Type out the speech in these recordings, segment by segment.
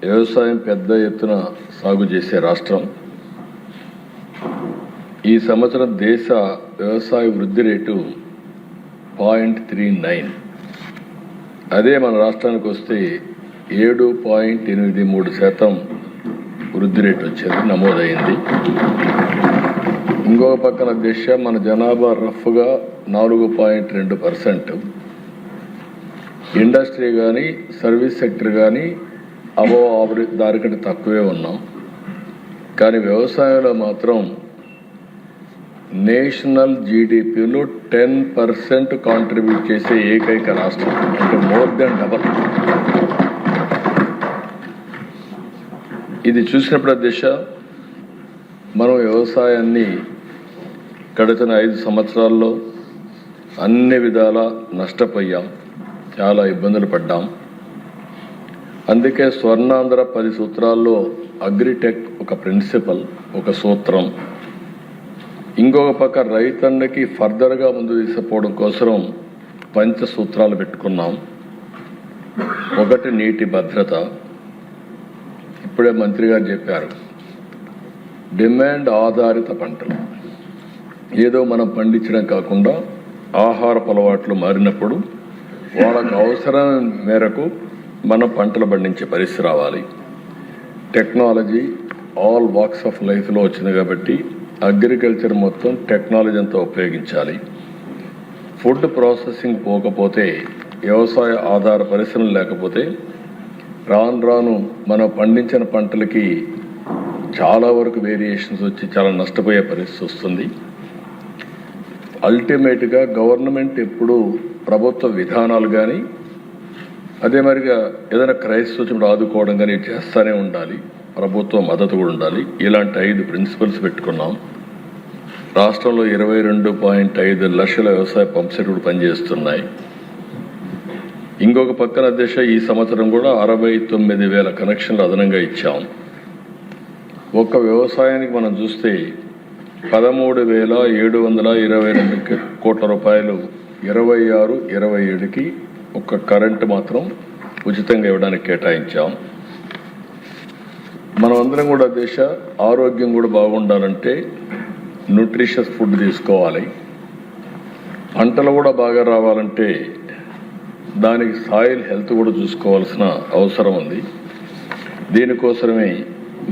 వ్యవసాయం పెద్ద ఎత్తున సాగు చేసే రాష్ట్రం. ఈ సంవత్సరం దేశ వ్యవసాయ వృద్ధి రేటు 0.39. అదే మన రాష్ట్రానికి వస్తే 7.83% వృద్ధి రేటు వచ్చేది నమోదైంది. ఇంకో పక్కన మన జనాభా రఫ్గా 4.2%. ఇండస్ట్రీ కానీ సర్వీస్ సెక్టర్ కానీ దానికంటే తక్కువే ఉన్నాం. కానీ వ్యవసాయంలో మాత్రం నేషనల్ జీడిపిలో 10% కాంట్రిబ్యూట్ చేసే ఏకైక రాష్ట్రం, అంటే మోర్ దెన్ డబల్. ఇది చూసినప్పుడు మనం వ్యవసాయాన్ని గడిచిన 5 సంవత్సరాల్లో అన్ని విధాల నష్టపోయాం, చాలా ఇబ్బందులు పడ్డాం. అందుకే స్వర్ణాంధ్ర 10 సూత్రాల్లో అగ్రిటెక్ ఒక ప్రిన్సిపల్, ఒక సూత్రం. ఇంకొక పక్క రైతన్నకి ఫర్దర్గా ముందు తీసుకుపోవడం కోసం పంచ సూత్రాలు పెట్టుకున్నాం. ఒకటి నీటి భద్రత. ఇప్పుడే మంత్రి గారు చెప్పారు, డిమాండ్ ఆధారిత పంటలు. ఏదో మనం పండించడం కాకుండా ఆహారపు అలవాట్లు మారినప్పుడు వాళ్ళకు అవసరం మేరకు మనం పంటలు పండించే పరిస్థితి రావాలి. టెక్నాలజీ ఆల్ వాక్స్ ఆఫ్ లైఫ్లో వచ్చింది కాబట్టి అగ్రికల్చర్ మొత్తం టెక్నాలజీ అంతా ఉపయోగించాలి. ఫుడ్ ప్రాసెసింగ్ పోకపోతే, వ్యవసాయ ఆధార పరిశ్రమలు లేకపోతే రాను మనం పండించిన పంటలకి చాలా వరకు వేరియేషన్స్ వచ్చి చాలా నష్టపోయే పరిస్థితి వస్తుంది. అల్టిమేట్గా గవర్నమెంట్ ఎప్పుడు ప్రభుత్వ విధానాలు కానీ అదే మరిగా ఏదైనా క్రైసిస్ వచ్చినప్పుడు ఆదుకోవడం కానీ చేస్తూనే ఉండాలి. ప్రభుత్వ మద్దతు కూడా ఉండాలి. ఇలాంటి 5 ప్రిన్సిపల్స్ పెట్టుకున్నాం. రాష్ట్రంలో 22.5 లక్షల వ్యవసాయ పంప్ సెట్ కూడా పనిచేస్తున్నాయి. ఇంకొక పక్కన ఈ సంవత్సరం కూడా 69,000 కనెక్షన్లు అదనంగా ఇచ్చాం. ఒక్క వ్యవసాయానికి మనం చూస్తే 13,722 కోట్ల రూపాయలు 26-27కి ఒక్క కరెంటు మాత్రం ఉచితంగా ఇవ్వడానికి కేటాయించాం. మనం అందరం కూడా ఆరోగ్యం కూడా బాగుండాలంటే న్యూట్రిషియస్ ఫుడ్ తీసుకోవాలి. పంటలు కూడా బాగా రావాలంటే దానికి సాయిల్ హెల్త్ కూడా చూసుకోవాల్సిన అవసరం ఉంది. దీనికోసమే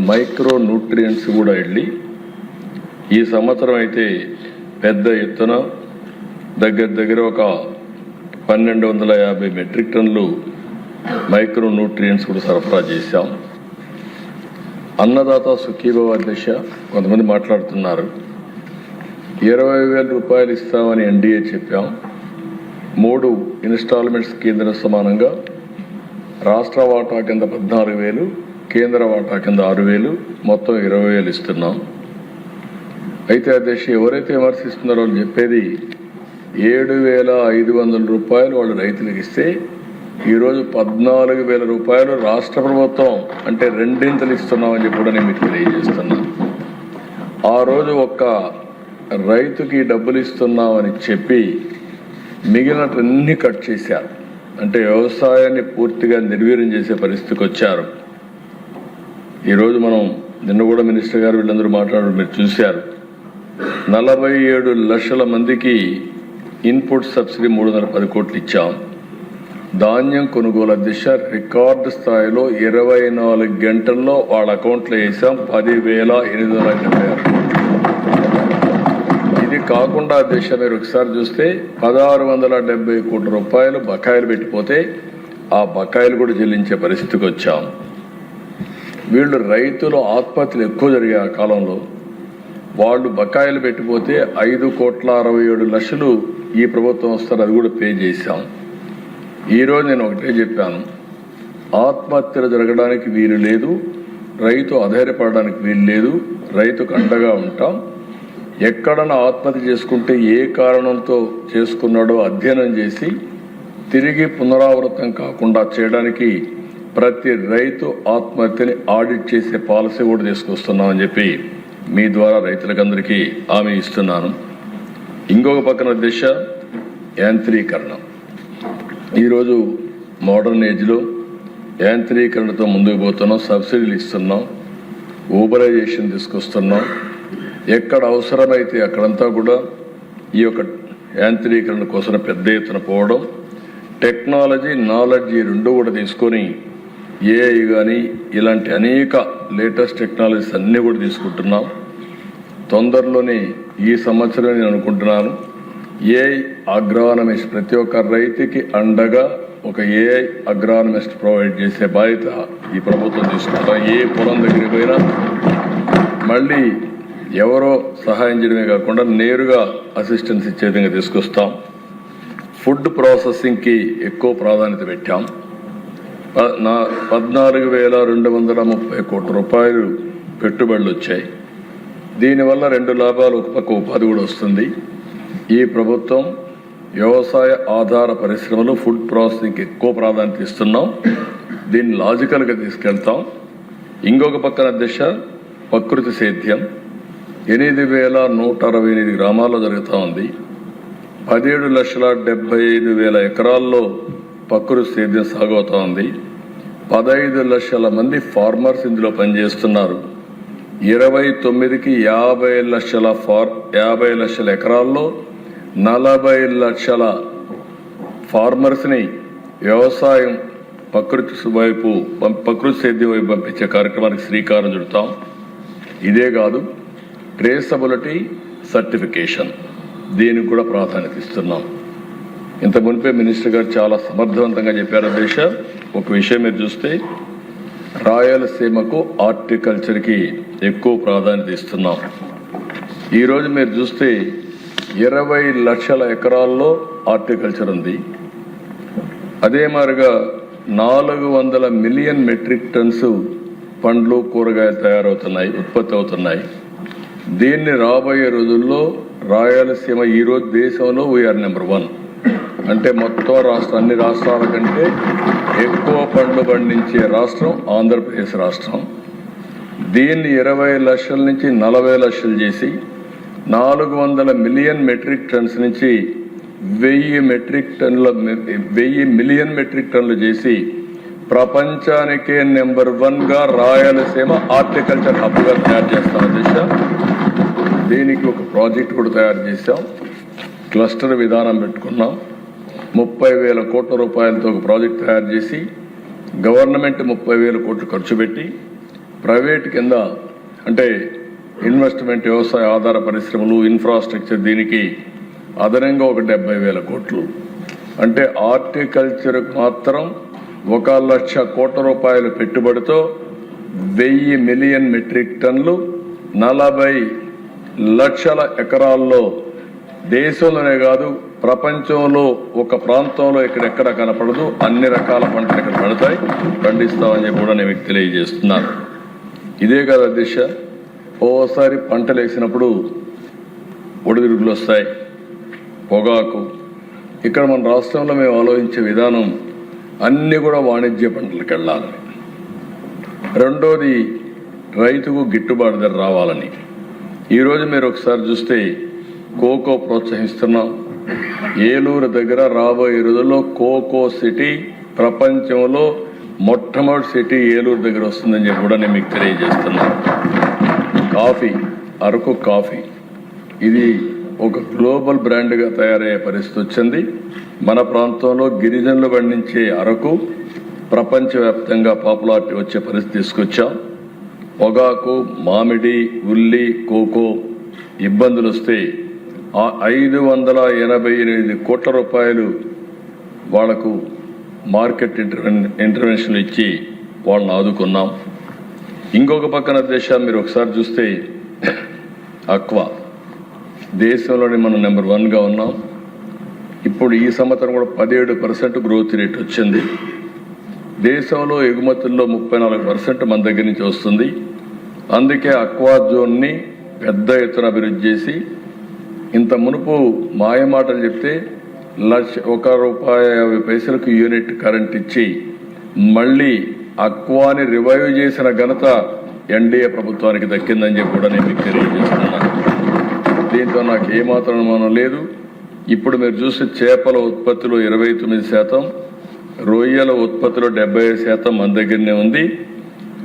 మైక్రో న్యూట్రియంట్స్ కూడా వెళ్ళి ఈ సంవత్సరం అయితే పెద్ద ఎత్తున దగ్గర ఒక 1,250 మెట్రిక్ టన్నులు మైక్రో న్యూట్రియంట్స్ కూడా సరఫరా చేశాం. అన్నదాత సుఖీభవ కొంతమంది మాట్లాడుతున్నారు. 20,000 రూపాయలు ఇస్తామని ఎన్డీఏ చెప్పాం. 3 ఇన్స్టాల్మెంట్స్ కేంద్ర సమానంగా రాష్ట్ర వాటా కింద 14,000, కేంద్ర వాటా కింద 6,000, మొత్తం 20,000 ఇస్తున్నాం. అయితే ఎవరైతే విమర్శిస్తున్నారో వాళ్ళు చెప్పేది 7,500 రూపాయలు వాళ్ళు రైతులకు ఇస్తే ఈరోజు 14,000 రూపాయలు రాష్ట్ర ప్రభుత్వం అంటే 2 ఇస్తున్నామని చెప్పి కూడా నేను మీకు తెలియజేస్తున్నాను. ఆ రోజు ఒక్క రైతుకి డబ్బులు ఇస్తున్నామని చెప్పి మిగిలినటన్నీ కట్ చేశారు. అంటే వ్యవసాయాన్ని పూర్తిగా నిర్వీర్యం చేసే పరిస్థితికి వచ్చారు. ఈరోజు మనం నిన్న కూడా మినిస్టర్ గారు వీళ్ళందరూ మాట్లాడారు, మీరు చూశారు. 47 లక్షల మందికి ఇన్పుట్ సబ్సిడీ 310 కోట్లు ఇచ్చాం. ధాన్యం కొనుగోలు రికార్డు స్థాయిలో 24 గంటల్లో వాళ్ళ అకౌంట్లో వేసాం 10,876. ఇది కాకుండా మీరు ఒకసారి చూస్తే 1,670 కోట్ల రూపాయలు బకాయిలు పెట్టిపోతే ఆ బకాయిలు కూడా చెల్లించే పరిస్థితికి వచ్చాం. వీళ్ళు రైతులు ఆత్మహత్యలు ఎక్కువ జరిగే ఆ కాలంలో వాళ్ళు బకాయిలు పెట్టిపోతే 5,67,00,000 ఈ ప్రభుత్వం వస్తారు, అది కూడా పే చేశాం. ఈరోజు నేను ఒకటే చెప్పాను, ఆత్మహత్యలు జరగడానికి వీలు లేదు, రైతు అధైర్యపడడానికి వీలు లేదు, రైతుకు అండగా ఉంటాం. ఎక్కడన్నా ఆత్మహత్య చేసుకుంటే ఏ కారణంతో చేసుకున్నాడో అధ్యయనం చేసి తిరిగి పునరావృతం కాకుండా చేయడానికి ప్రతి రైతు ఆత్మహత్యని ఆడిట్ చేసే పాలసీ కూడా తీసుకొస్తున్నామని చెప్పి మీ ద్వారా రైతులకందరికీ హామీ ఇస్తున్నాను. ఇంకొక పక్కన యాంత్రీకరణ. ఈరోజు మోడర్న్ ఏజ్లో యాంత్రీకరణతో ముందుకు పోతున్నాం, సబ్సిడీలు ఇస్తున్నాం, ఊబరైజేషన్ తీసుకొస్తున్నాం. ఎక్కడ అవసరమైతే అక్కడంతా కూడా ఈ యొక్క యాంత్రీకరణ కోసం పెద్ద ఎత్తున పోవడం, టెక్నాలజీ నాలెడ్జ్ ఈ రెండు కూడా తీసుకొని ఏఐ కానీ ఇలాంటి అనేక లేటెస్ట్ టెక్నాలజీస్ అన్నీ కూడా తీసుకుంటున్నాం. తొందరలోనే ఈ సంవత్సరం నేను అనుకుంటున్నాను ఏఐ అగ్రానమిస్ట్ ప్రతి ఒక్క రైతుకి అండగా ఒక ఏఐ అగ్రానమిస్ట్ ప్రొవైడ్ చేసే బాధ్యత ఈ ప్రభుత్వం తీసుకుంటాం. ఏ పొలం దగ్గరికి పోయినా మళ్ళీ ఎవరో సహాయం చేయడమే కాకుండా నేరుగా అసిస్టెన్స్ ఇచ్చే విధంగా తీసుకొస్తాం. ఫుడ్ ప్రాసెసింగ్కి ఎక్కువ ప్రాధాన్యత పెట్టాం. 14,230 కోట్ల రూపాయలు పెట్టుబడులు వచ్చాయి. దీనివల్ల 2 లాభాలు, ఒక పక్క ఉపాధి కూడా వస్తుంది. ఈ ప్రభుత్వం వ్యవసాయ ఆధార పరిశ్రమలు ఫుడ్ ప్రాసెసింగ్కి ఎక్కువ ప్రాధాన్యత ఇస్తున్నాం. దీన్ని లాజికల్గా తీసుకెళ్తాం. ఇంకొక పక్కన దిశ ప్రకృతి సేద్యం 8,168 గ్రామాల్లో జరుగుతూ ఉంది. 17,75,000 ఎకరాల్లో ప్రకృతి సేద్యం సాగవుతూ ఉంది. 15 లక్షల మంది ఫార్మర్స్ ఇందులో పనిచేస్తున్నారు. 29కి 50 లక్షల ఎకరాల్లో 40 లక్షల ఫార్మర్స్ని వ్యవసాయం ప్రకృతి సేద్యం వైపు పంపించే కార్యక్రమానికి శ్రీకారం చుడతాం. ఇదే కాదు, ట్రేసబిలిటీ సర్టిఫికేషన్ దీనికి కూడా ప్రాధాన్యత ఇస్తున్నాం. ఇంత మునిపే మినిస్టర్ గారు చాలా సమర్థవంతంగా చెప్పారు. దేశ ఒక విషయం మీరు చూస్తే రాయలసీమకు హార్టికల్చర్కి ఎక్కువ ప్రాధాన్యత ఇస్తున్నాం. ఈరోజు మీరు చూస్తే 20 లక్షల ఎకరాల్లో హార్టికల్చర్ ఉంది. అదే మాదిరిగా 400 మిలియన్ మెట్రిక్ టన్స్ పండ్లు కూరగాయలు తయారవుతున్నాయి, ఉత్పత్తి అవుతున్నాయి. దీన్ని రాబోయే రోజుల్లో రాయలసీమ ఈరోజు దేశంలో వీఆర్ నెంబర్ 1. అంటే మొత్తం అన్ని రాష్ట్రాల కంటే ఎక్కువ పండ్లు పండించే రాష్ట్రం ఆంధ్రప్రదేశ్ రాష్ట్రం. దీన్ని 20 లక్షల నుంచి 40 లక్షలు చేసి 400 మిలియన్ మెట్రిక్ టన్స్ నుంచి 1,000 మిలియన్ మెట్రిక్ టన్నులు చేసి ప్రపంచానికే నెంబర్ 1గా రాయలసీమ హార్టికల్చర్ హబ్గా తయారు చేస్తాం. దిశ దీనికి ఒక ప్రాజెక్ట్ కూడా తయారు చేశాం. క్లస్టర్ విధానం పెట్టుకున్నాం. 30,000 కోట్ల రూపాయలతో ఒక ప్రాజెక్ట్ తయారు చేసి గవర్నమెంట్ 30,000 కోట్లు ఖర్చు పెట్టి ప్రైవేట్ కింద అంటే ఇన్వెస్ట్మెంట్ వ్యవసాయ ఆధార పరిశ్రమలు ఇన్ఫ్రాస్ట్రక్చర్ దీనికి అదనంగా ఒక 70,000 కోట్లు అంటే హార్టికల్చర్కు మాత్రం 1,00,000 కోట్ల రూపాయల పెట్టుబడితో 1,000 మిలియన్ మెట్రిక్ టన్నులు 40 లక్షల ఎకరాల్లో దేశంలోనే కాదు ప్రపంచంలో ఒక ప్రాంతంలో ఎక్కడెక్కడ కనపడదు అన్ని రకాల పంటలు ఇక్కడ పండిస్తామని చెప్పి కూడా నేను మీకు తెలియజేస్తున్నాను. ఇదే కదా దిశ. ఓసారి పంటలు వేసినప్పుడు ఒడిదుడుకులు వస్తాయి, పొగాకు. ఇక్కడ మన రాష్ట్రంలో మేము ఆలోచించే విధానం అన్నీ కూడా వాణిజ్య పంటలకు వెళ్ళాలని, రెండోది రైతుకు గిట్టుబాటు ధర రావాలని. ఈరోజు మీరు ఒకసారి చూస్తే కోకో ప్రోత్సహిస్తున్నాం. ఏలూరు దగ్గర రాబోయే రోజుల్లో కోకో సిటీ ప్రపంచంలో మొట్టమొదటి సిటీ ఏలూరు దగ్గర వస్తుందని చెప్పి కూడా నేను మీకు తెలియజేస్తున్నాను. కాఫీ, అరకు కాఫీ ఇది ఒక గ్లోబల్ బ్రాండ్గా తయారయ్యే పరిస్థితి వచ్చింది. మన ప్రాంతంలో గిరిజనులు పండించే అరకు ప్రపంచవ్యాప్తంగా పాపులారిటీ వచ్చే పరిస్థితి తీసుకొచ్చాం. పొగాకు, మామిడి, ఉల్లి, కోకో ఇబ్బందులు వస్తే 588 కోట్ల రూపాయలు వాళ్లకు మార్కెట్ ఇంటర్వెన్షన్ ఇచ్చి వాళ్ళని ఆదుకున్నాం. ఇంకొక పక్కన దేశాలు మీరు ఒకసారి చూస్తే అక్వా దేశంలోని మనం నెంబర్ 1గా ఉన్నాం. ఇప్పుడు ఈ సంవత్సరం కూడా 17% గ్రోత్ రేట్ వచ్చింది. దేశంలో ఎగుమతుల్లో 34% మన దగ్గర నుంచి వస్తుంది. అందుకే అక్వా జోన్ని పెద్ద ఎత్తున అభివృద్ధి చేసి ఇంత మునుపు మాయమాటలు చెప్తే ₹1.50 యూనిట్ కరెంట్ ఇచ్చి మళ్ళీ అక్వాని రివైవ్ చేసిన ఘనత ఎన్డీఏ ప్రభుత్వానికి దక్కిందని చెప్పి కూడా నేను మీకు తెలియజేస్తున్నాను. దీంతో నాకు ఏమాత్రం అనుమానం లేదు. ఇప్పుడు మీరు చూస్తే చేపల ఉత్పత్తిలో 29%, రొయ్యల ఉత్పత్తిలో 75% మన దగ్గరనే ఉంది.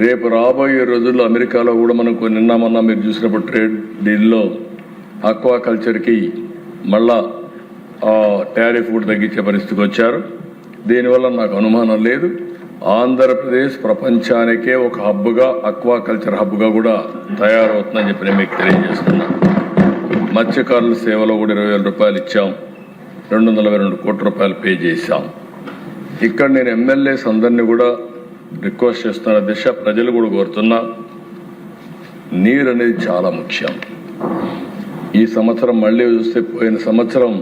రేపు రాబోయే రోజుల్లో అమెరికాలో కూడా మనం నిన్న మొన్న మీరు చూసినప్పుడు ట్రేడ్ డీల్లో ఆక్వాకల్చర్కి మళ్ళా టారిఫ్ కూడా తగ్గించే పరిస్థితికి వచ్చారు. దీనివల్ల నాకు అనుమానం లేదు, ఆంధ్రప్రదేశ్ ప్రపంచానికే ఒక హబ్గా, అక్వాకల్చర్ హబ్గా కూడా తయారవుతుందని చెప్పి నేను మీకు తెలియజేస్తున్నాను. మత్స్యకారుల సేవలో కూడా 20,000 రూపాయలు ఇచ్చాం, 222 కోట్ల రూపాయలు పే చేశాం. ఇక్కడ నేను ఎమ్మెల్యేస్ అందరినీ కూడా రిక్వెస్ట్ చేస్తున్న దిశ, ప్రజలు కూడా కోరుతున్నా, నీరు అనేది చాలా ముఖ్యం. ఈ సంవత్సరం మళ్ళీ చూస్తే పోయిన సంవత్సరం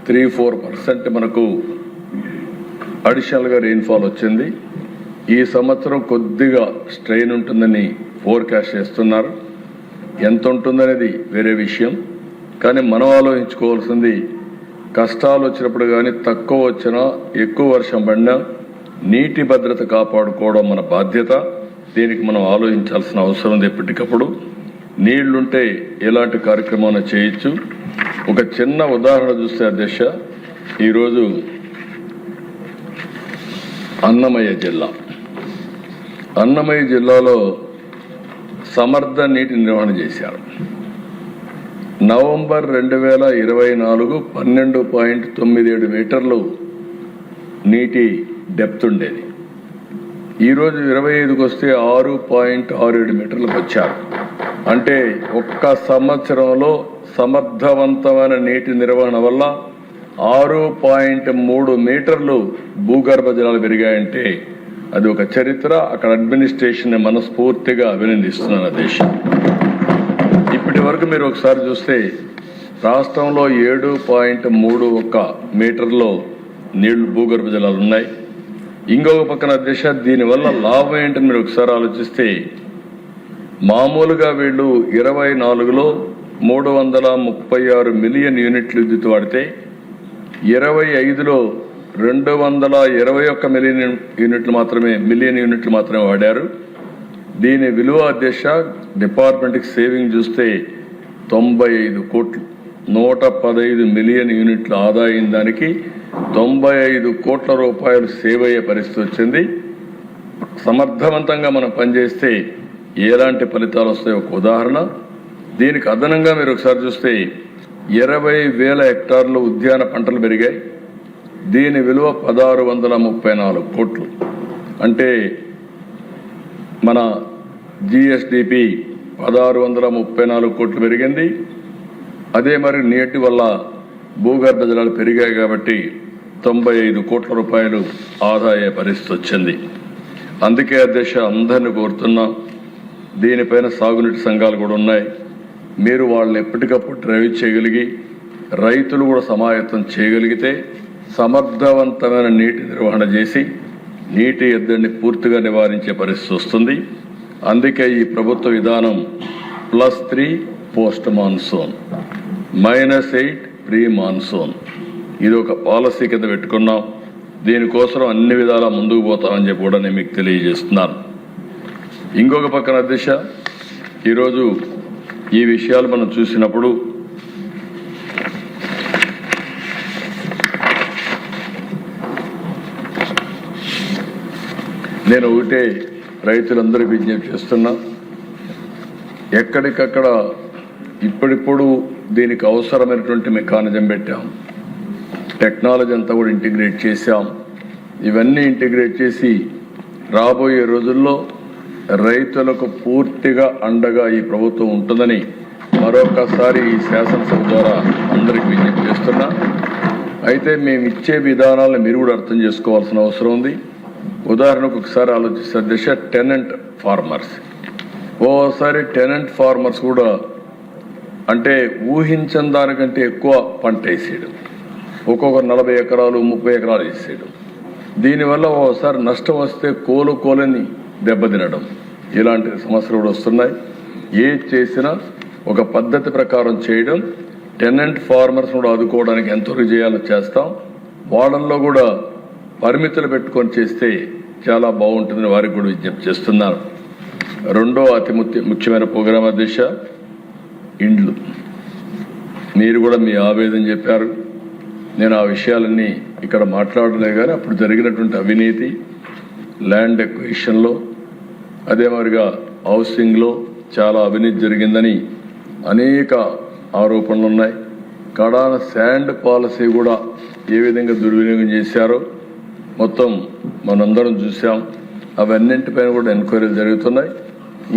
3-4% మనకు అడిషనల్గా రెయిన్ఫాల్ వచ్చింది. ఈ సంవత్సరం కొద్దిగా స్ట్రెయిన్ ఉంటుందని ఫోర్కాస్ట్ చేస్తున్నారు. ఎంత ఉంటుందనేది వేరే విషయం, కానీ మనం ఆలోచించుకోవాల్సింది కష్టాలు వచ్చినప్పుడు కానీ తక్కువ వచ్చినా ఎక్కువ వర్షం పడినా నీటి భద్రత కాపాడుకోవడం మన బాధ్యత. దీనికి మనం ఆలోచించాల్సిన అవసరం ఉంది. ఎప్పటికప్పుడు నీళ్లుంటే ఎలాంటి కార్యక్రమాన్ని చేయొచ్చు. ఒక చిన్న ఉదాహరణ చూస్తే అధ్యక్ష, ఈరోజు అన్నమయ్య జిల్లాలో సమర్థ నీటి నిర్వహణ చేశారు. నవంబర్ 2024 12.97 మీటర్లు నీటి డెప్త్ ఉండేది. ఈరోజు 25కి వస్తే 6.67 మీటర్లకు వచ్చారు. అంటే ఒక్క సంవత్సరంలో సమర్థవంతమైన నీటి నిర్వహణ వల్ల 6.3 మీటర్లు భూగర్భ జలాలు పెరిగాయంటే అది ఒక చరిత్ర. అక్కడ అడ్మినిస్ట్రేషన్ మనస్ఫూర్తిగా అభినందిస్తున్నాను దేశం. ఇప్పటి వరకు మీరు ఒకసారి చూస్తే రాష్ట్రంలో 7.31 మీటర్లో నీళ్లు భూగర్భ జలాలు ఉన్నాయి. ఇంకొక పక్కన దేశ దీనివల్ల లాభం ఏంటని మీరు ఒకసారి ఆలోచిస్తే, మామూలుగా వీళ్ళు 24లో 336 మిలియన్ యూనిట్లు విద్యుత్ వాడితే 25లో 221 మిలియన్ యూనిట్లు మాత్రమే వాడారు. దీని విలువ అధ్యక్ష డిపార్ట్మెంట్కి సేవింగ్ చూస్తే 95 కోట్లు, 115 మిలియన్ యూనిట్ల ఆదాయం, దానికి 95 కోట్ల రూపాయలు సేవ్ అయ్యే పరిస్థితి వచ్చింది. సమర్థవంతంగా మనం పనిచేస్తే ఎలాంటి ఫలితాలు వస్తాయో ఒక ఉదాహరణ. దీనికి అదనంగా మీరు ఒకసారి చూస్తే 20,000 హెక్టార్లు ఉద్యాన పంటలు పెరిగాయి. దీని విలువ 1,634 కోట్లు. అంటే మన జిఎస్డిపి 1,634 కోట్లు పెరిగింది. అదే మరి నీటి వల్ల భూగర్భ జలాలు పెరిగాయి కాబట్టి 95 కోట్ల రూపాయలు ఆదాయ పరిస్థితి వచ్చింది. అందుకే అధ్యక్ష అందరిని కోరుతున్నాం, దీనిపైన సాగునీటి సంఘాలు కూడా ఉన్నాయి. మీరు వాళ్ళని ఎప్పటికప్పుడు డ్రైవ్ చేయగలిగి రైతులు కూడా సమాయత్తం చేయగలిగితే సమర్థవంతమైన నీటి నిర్వహణ చేసి నీటి ఎద్దడిని పూర్తిగా నివారించే పరిస్థితి వస్తుంది. అందుకే ఈ ప్రభుత్వ విధానం +3 పోస్ట్ మాన్సూన్, -8 ప్రీ మాన్సూన్, ఇది ఒక పాలసీ కింద పెట్టుకున్నాం. దీనికోసం అన్ని విధాలా ముందుకు పోతామని చెప్పి కూడా నేను మీకు తెలియజేస్తున్నాను. ఇంకొక పక్కన దిశ, ఈరోజు ఈ విషయాలు మనం చూసినప్పుడు నేను ఒకటే రైతులందరికీ విజ్ఞప్తి చేస్తున్నా, ఎక్కడికక్కడ ఇప్పుడిప్పుడు దీనికి అవసరమైనటువంటి మెకానిజం పెట్టాం, టెక్నాలజీ అంతా కూడా ఇంటిగ్రేట్ చేశాం. ఇవన్నీ ఇంటిగ్రేట్ చేసి రాబోయే రోజుల్లో రైతులకు పూర్తిగా అండగా ఈ ప్రభుత్వం ఉంటుందని మరొకసారి ఈ శాసనసభ ద్వారా అందరికీ విజ్ఞప్తి చేస్తున్నా. అయితే మేము ఇచ్చే విధానాలను మీరు కూడా అర్థం చేసుకోవాల్సిన అవసరం ఉంది. ఉదాహరణకు ఒకసారి ఆలోచిస్తే దిశ టెనెంట్ ఫార్మర్స్, ఓసారి టెనెంట్ ఫార్మర్స్ కూడా అంటే ఊహించని దానికంటే ఎక్కువ పంట వేసేయడం, ఒక్కొక్క 40 ఎకరాలు 30 ఎకరాలు వేసేయడం. దీనివల్ల ఓసారి నష్టం వస్తే కోలని దెబ్బతినడం, ఇలాంటి సమస్యలు కూడా వస్తున్నాయి. ఏది చేసినా ఒక పద్ధతి ప్రకారం చేయడం, టెనెంట్ ఫార్మర్స్ కూడా ఆదుకోవడానికి ఎంతవరకు చేయాలో చేస్తాం. వాళ్ళల్లో కూడా పరిమితులు పెట్టుకొని చేస్తే చాలా బాగుంటుందని వారికి కూడా విజ్ఞప్తి చేస్తున్నారు. రెండో అతి ముఖ్యమైన ప్రోగ్రాం దిశ ఇండ్లు. మీరు కూడా మీ ఆవేదన చెప్పారు, నేను ఆ విషయాలన్నీ ఇక్కడ మాట్లాడలే కానీ అప్పుడు జరిగినటువంటి అవినీతి, ల్యాండ్ ఎక్విజిషన్లో, అదే మరిగా హౌసింగ్లో చాలా అవినీతి జరిగిందని అనేక ఆరోపణలు ఉన్నాయి. కడాన శాండ్ పాలసీ కూడా ఏ విధంగా దుర్వినియోగం చేశారో మొత్తం మనందరం చూసాం. అవన్నింటిపైన కూడా ఎంక్వైరీలు జరుగుతున్నాయి.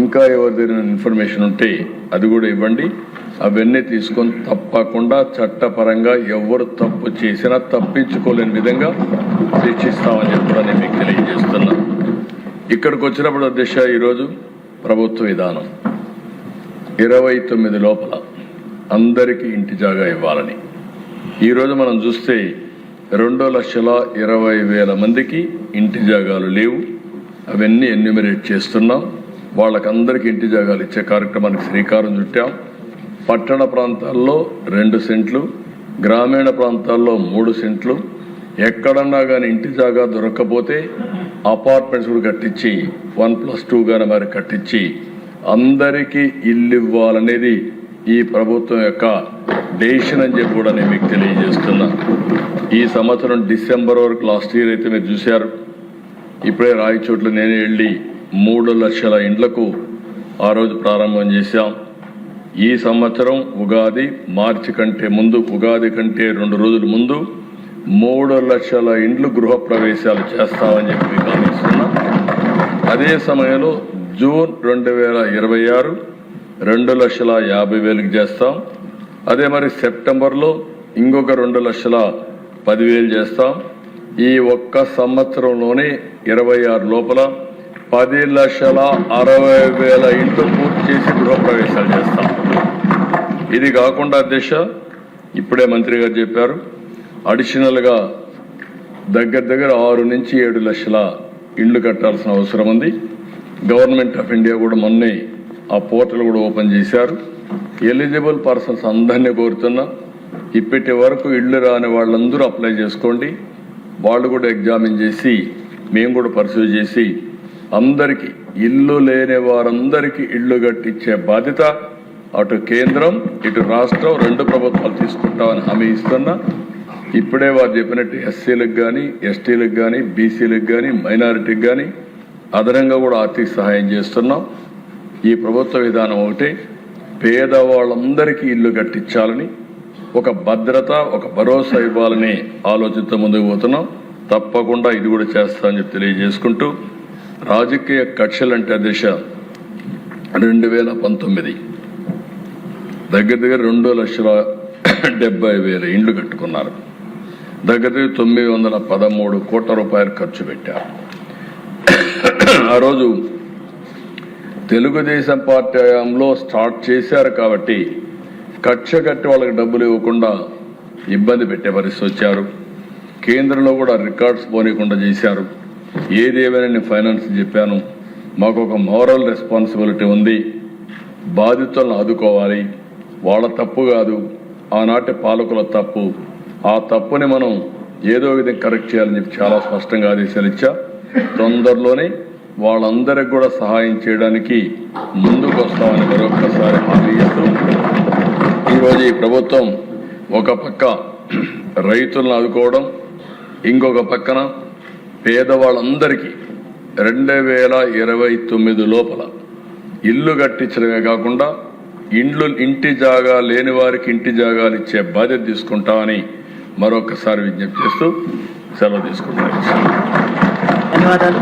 ఇంకా ఎవరి దగ్గర ఇన్ఫర్మేషన్ ఉంటే అది కూడా ఇవ్వండి. అవన్నీ తీసుకొని తప్పకుండా చట్టపరంగా ఎవరు తప్పు చేసినా తప్పించుకోలేని విధంగా శిక్షిస్తామని చెప్పి నేను మీకు తెలియజేస్తున్నా. ఇక్కడికి వచ్చినప్పుడు అధ్యక్ష, ఈరోజు ప్రభుత్వ విధానం 29 లోపల అందరికీ ఇంటి జాగా ఇవ్వాలని. ఈరోజు మనం చూస్తే 2,20,000 మందికి ఇంటి జాగాలు లేవు. అవన్నీ ఎన్యూమరేట్ చేస్తున్నాం. వాళ్ళకందరికీ ఇంటి జాగాలు ఇచ్చే కార్యక్రమానికి శ్రీకారం చుట్టాం. పట్టణ ప్రాంతాల్లో 2 సెంట్లు, గ్రామీణ ప్రాంతాల్లో 3 సెంట్లు. ఎక్కడన్నా కానీ ఇంటి జాగా దొరకకపోతే అపార్ట్మెంట్స్ కూడా కట్టించి 1+2 గానే మరి కట్టించి అందరికీ ఇల్లు ఇవ్వాలనేది ఈ ప్రభుత్వం యొక్క డెసిషన్ అని చెప్పి కూడా నేను మీకు తెలియజేస్తున్నా. ఈ సంవత్సరం డిసెంబర్ వరకు లాస్ట్ ఇయర్ అయితే మీరు చూశారు. ఇప్పుడే రాయచోట్ల నేనే వెళ్ళి 3 లక్షల ఇండ్లకు ఆ రోజు ప్రారంభం చేశాం. ఈ సంవత్సరం ఉగాది మార్చి కంటే ముందు, ఉగాది కంటే 2 రోజుల ముందు 3 లక్షల ఇండ్లు గృహప్రవేశాలు చేస్తామని చెప్పి గమనిస్తున్నాం. అదే సమయంలో జూన్ 2026 2,50,000 చేస్తాం. అదే మరి సెప్టెంబర్లో ఇంకొక 2,10,000 చేస్తాం. ఈ ఒక్క సంవత్సరంలోనే 26 లోపల 10,60,000 ఇండ్లు పూర్తి చేసి గృహప్రవేశాలు చేస్తాం. ఇది కాకుండా అధ్యక్ష, ఇప్పుడే మంత్రి గారు చెప్పారు, అడిషనల్గా దగ్గర 6 నుంచి 7 లక్షల ఇండ్లు కట్టాల్సిన అవసరం ఉంది. గవర్నమెంట్ ఆఫ్ ఇండియా కూడా మొన్నే ఆ పోర్టల్ కూడా ఓపెన్ చేశారు. ఎలిజిబుల్ పర్సన్స్ అందరినీ కోరుతున్నా, ఇప్పటి వరకు ఇళ్ళు రాని వాళ్ళందరూ అప్లై చేసుకోండి. వాళ్ళు కూడా ఎగ్జామిన్ చేసి మేము కూడా పర్సూ చేసి అందరికీ, ఇల్లు లేని వారందరికీ ఇళ్ళు కట్టించే బాధ్యత అటు కేంద్రం ఇటు రాష్ట్రం 2 ప్రభుత్వాలు తీసుకుంటామని హామీ ఇస్తున్నా. ఇప్పుడే వారు చెప్పినట్టు ఎస్సీలకు కానీ, ఎస్టీలకు కానీ, బీసీలకు కానీ, మైనారిటీకి కానీ అదనంగా కూడా ఆర్థిక సహాయం చేస్తున్నాం. ఈ ప్రభుత్వ విధానం ఒకటే, పేదవాళ్ళందరికీ ఇల్లు కట్టించాలని, ఒక భద్రత, ఒక భరోసా ఇవ్వాలని ఆలోచనతో ముందుకు పోతున్నాం. తప్పకుండా ఇది కూడా చేస్తామని చెప్పి తెలియజేసుకుంటూ, రాజకీయ కక్షలంటే దిశ 2019 దగ్గర 2,70,000 ఇండ్లు కట్టుకున్నారు. దగ్గర 913 కోట్ల రూపాయలు ఖర్చు పెట్టారు. ఆ రోజు తెలుగుదేశం పార్టీ హయాంలో స్టార్ట్ చేశారు కాబట్టి కక్ష కట్టి వాళ్ళకి డబ్బులు ఇవ్వకుండా ఇబ్బంది పెట్టే పరిస్థితి వచ్చారు. కేంద్రంలో కూడా రికార్డ్స్ పోనీయకుండా చేశారు. ఏదేమైనా నేను ఫైనాన్స్ చెప్పాను, మాకు ఒక మోరల్ రెస్పాన్సిబిలిటీ ఉంది. బాధితులను ఆదుకోవాలి. వాళ్ళ తప్పు కాదు, ఆనాటి పాలకుల తప్పు. ఆ తప్పుని మనం ఏదో విధంగా కరెక్ట్ చేయాలని చెప్పి చాలా స్పష్టంగా ఆదేశాలు ఇచ్చా. తొందరలోనే వాళ్ళందరికి కూడా సహాయం చేయడానికి ముందుకు వస్తామని మరొకసారి హామీ ఇస్తూ, ఈరోజు ఈ ప్రభుత్వం ఒక పక్క రైతులను ఆదుకోవడం, ఇంకొక పక్కన పేదవాళ్ళందరికీ 2029 లోపల ఇల్లు కట్టించడమే కాకుండా ఇంటి జాగా లేని వారికి ఇంటి జాగాలు ఇచ్చే బాధ్యత తీసుకుంటామని మరొకసారి విజ్ఞప్తి చేస్తూ సెలవు తీసుకుంటాను. ధన్యవాదాలు.